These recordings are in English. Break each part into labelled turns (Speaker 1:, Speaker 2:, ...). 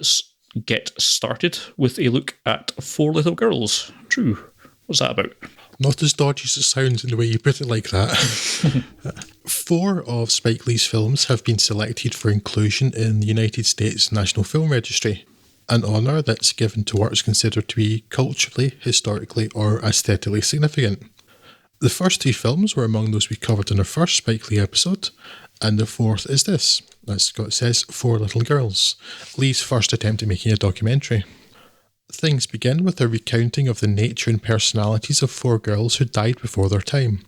Speaker 1: let's get started with a look at Four Little Girls. Drew, what's that about?
Speaker 2: Not as dodgy as it sounds in the way you put it like that. 4 of Spike Lee's films have been selected for inclusion in the United States National Film Registry, an honour that's given to works considered to be culturally, historically or aesthetically significant. The first 3 films were among those we covered in our first Spike Lee episode, and the 4th is this. As Scott says, Four Little Girls, Lee's first attempt at making a documentary. Things begin with a recounting of the nature and personalities of 4 girls who died before their time.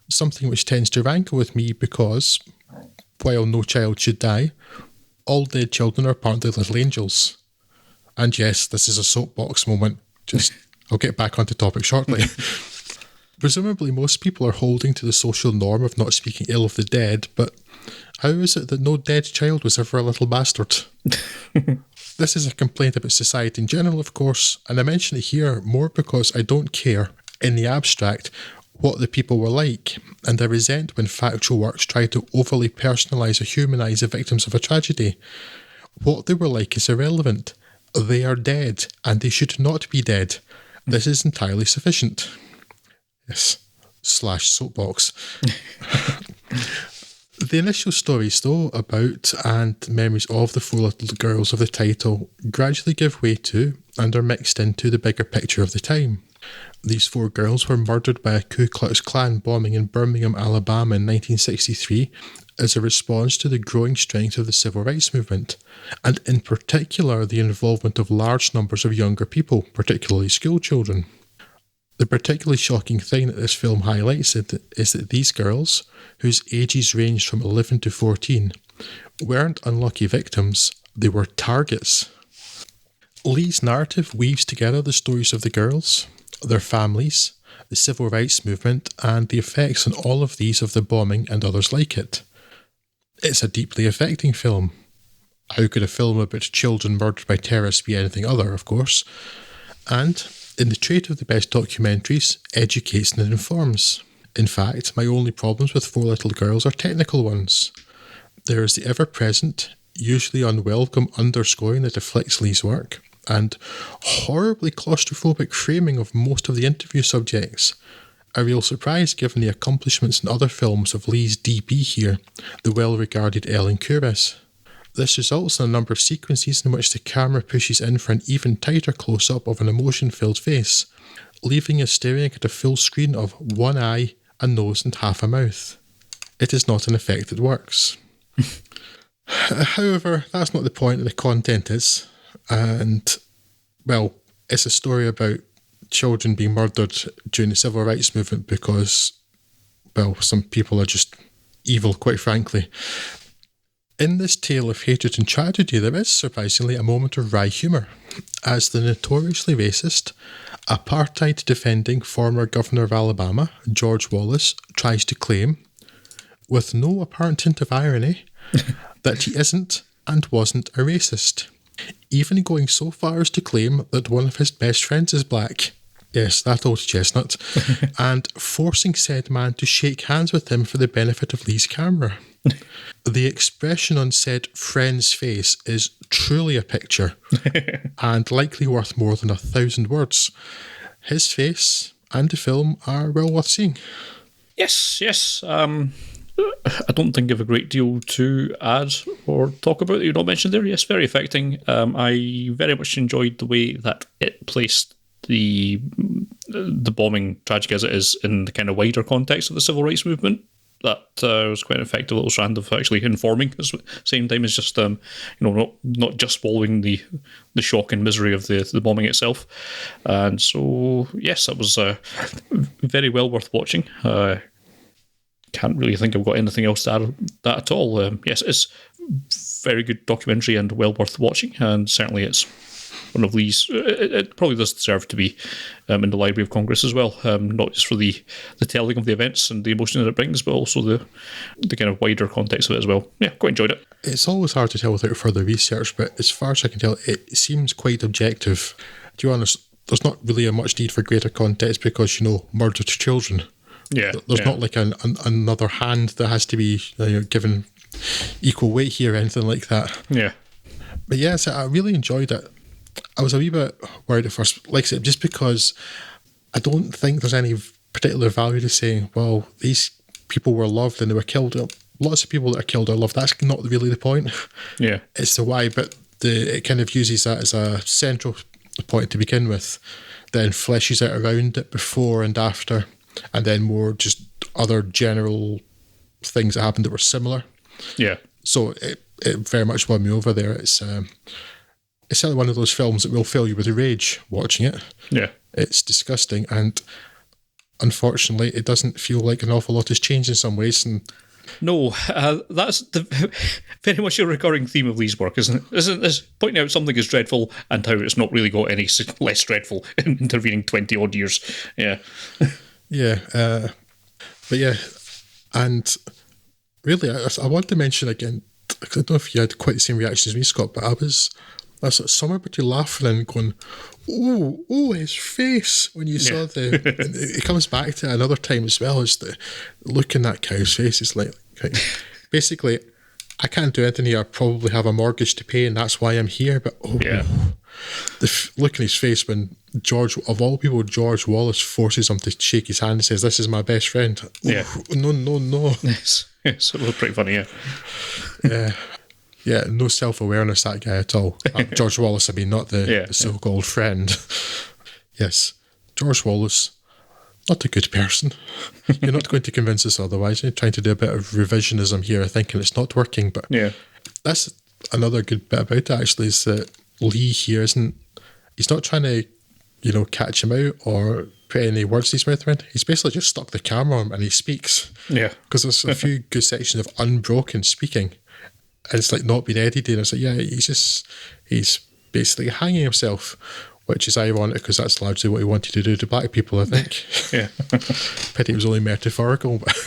Speaker 2: Something which tends to rankle with me because, while no child should die, all dead children are apparently little angels. And yes, this is a soapbox moment. I'll get back onto topic shortly. Presumably most people are holding to the social norm of not speaking ill of the dead, but how is it that no dead child was ever a little bastard? This is a complaint about society in general, of course, and I mention it here more because I don't care, in the abstract, what the people were like, and I resent when factual works try to overly personalise or humanise the victims of a tragedy. What they were like is irrelevant. They are dead, and they should not be dead. This is entirely sufficient. Yes, / soapbox. The initial stories, though, about and memories of the 4 little girls of the title gradually give way to and are mixed into the bigger picture of the time. These 4 girls were murdered by a Ku Klux Klan bombing in Birmingham, Alabama in 1963 as a response to the growing strength of the civil rights movement, and in particular the involvement of large numbers of younger people, particularly school children. The particularly shocking thing that this film highlights is that these girls, whose ages ranged from 11 to 14, weren't unlucky victims, they were targets. Lee's narrative weaves together the stories of the girls, their families, the civil rights movement, and the effects on all of these of the bombing and others like it. It's a deeply affecting film. How could a film about children murdered by terrorists be anything other, of course? And, in the trait of the best documentaries, educates and informs. In fact, my only problems with Four Little Girls are technical ones. There is the ever-present, usually unwelcome underscoring that afflicts Lee's work, and horribly claustrophobic framing of most of the interview subjects. A real surprise given the accomplishments in other films of Lee's DP here, the well-regarded Ellen Kuras. This results in a number of sequences in which the camera pushes in for an even tighter close-up of an emotion-filled face, leaving us staring at a full screen of one eye, a nose and half a mouth. It is not an effect that works. However, that's not the point, the content is. And, well, it's a story about children being murdered during the civil rights movement because, well, some people are just evil, quite frankly. In this tale of hatred and tragedy, there is, surprisingly, a moment of wry humour, as the notoriously racist, apartheid-defending former governor of Alabama, George Wallace, tries to claim, with no apparent hint of irony, that he isn't and wasn't a racist, even going so far as to claim that one of his best friends is black. Yes, that old chestnut, and forcing said man to shake hands with him for the benefit of Lee's camera. The expression on said friend's face is truly a picture, and likely worth more than 1,000 words. His face and the film are well worth seeing.
Speaker 1: Yes. I don't think I have a great deal to add or talk about that you not mentioned there. Yes, very affecting. I very much enjoyed the way that it placed the bombing, tragic as it is, in the kind of wider context of the civil rights movement. That was quite an effective little strand of actually informing at the same time as just not just following the shock and misery of the bombing itself. And so yes, that was very well worth watching. Can't really think I've got anything else to add that at all. Yes, it's very good documentary and well worth watching, and certainly it's one of Lee's. It probably does deserve to be in the Library of Congress as well, not just for the telling of the events and the emotion that it brings, but also the kind of wider context of it as well. Yeah, quite enjoyed it.
Speaker 2: It's always hard to tell without further research, but as far as I can tell, it seems quite objective. To be honest, there's not really a much need for greater context because, murdered children.
Speaker 1: Yeah,
Speaker 2: there's not like another hand that has to be given equal weight here or anything like that.
Speaker 1: Yeah.
Speaker 2: But yes, I really enjoyed it. I was a wee bit worried at first, like I said, just because I don't think there's any particular value to saying, well, these people were loved and they were killed. Lots of people that are killed are loved. That's not really the point.
Speaker 1: Yeah.
Speaker 2: It's the why, but it kind of uses that as a central point to begin with, then fleshes out around it before and after, and then more just other general things that happened that were similar.
Speaker 1: Yeah.
Speaker 2: So it very much won me over there. It's certainly one of those films that will fill you with rage watching it.
Speaker 1: Yeah.
Speaker 2: It's disgusting, and unfortunately, it doesn't feel like an awful lot has changed in some ways. And
Speaker 1: no, that's very much a recurring theme of Lee's work, isn't it? Isn't this pointing out something is dreadful and how it's not really got any less dreadful in intervening 20 odd years? Yeah.
Speaker 2: Yeah. But yeah, and really, I want to mention again, I don't know if you had quite the same reaction as me, Scott, but I was sort of somewhere between laughing and going, oh, his face, when you saw it comes back to another time as well, is the look in that cow's face. It's like basically, I can't do anything here. I probably have a mortgage to pay and that's why I'm here. But the look in his face when George, of all people, George Wallace forces him to shake his hand and says, "This is my best friend."
Speaker 1: Yeah.
Speaker 2: No.
Speaker 1: Yes. It was pretty funny,
Speaker 2: yeah. Yeah, no self-awareness, that guy at all. George Wallace, I mean, not the so-called friend. Yes, George Wallace, not a good person. You're not going to convince us otherwise. You're trying to do a bit of revisionism here, I think, and it's not working. But that's another good bit about it, actually, is that Lee here he's not trying to, catch him out or put any words in his mouth around. He's basically just stuck the camera on him and he speaks.
Speaker 1: Yeah.
Speaker 2: Because there's a few good sections of unbroken speaking. And it's like not being edited. And it's like, he's basically hanging himself, which is ironic because that's largely what he wanted to do to black people, I think.
Speaker 1: Yeah.
Speaker 2: Pity it was only metaphorical, but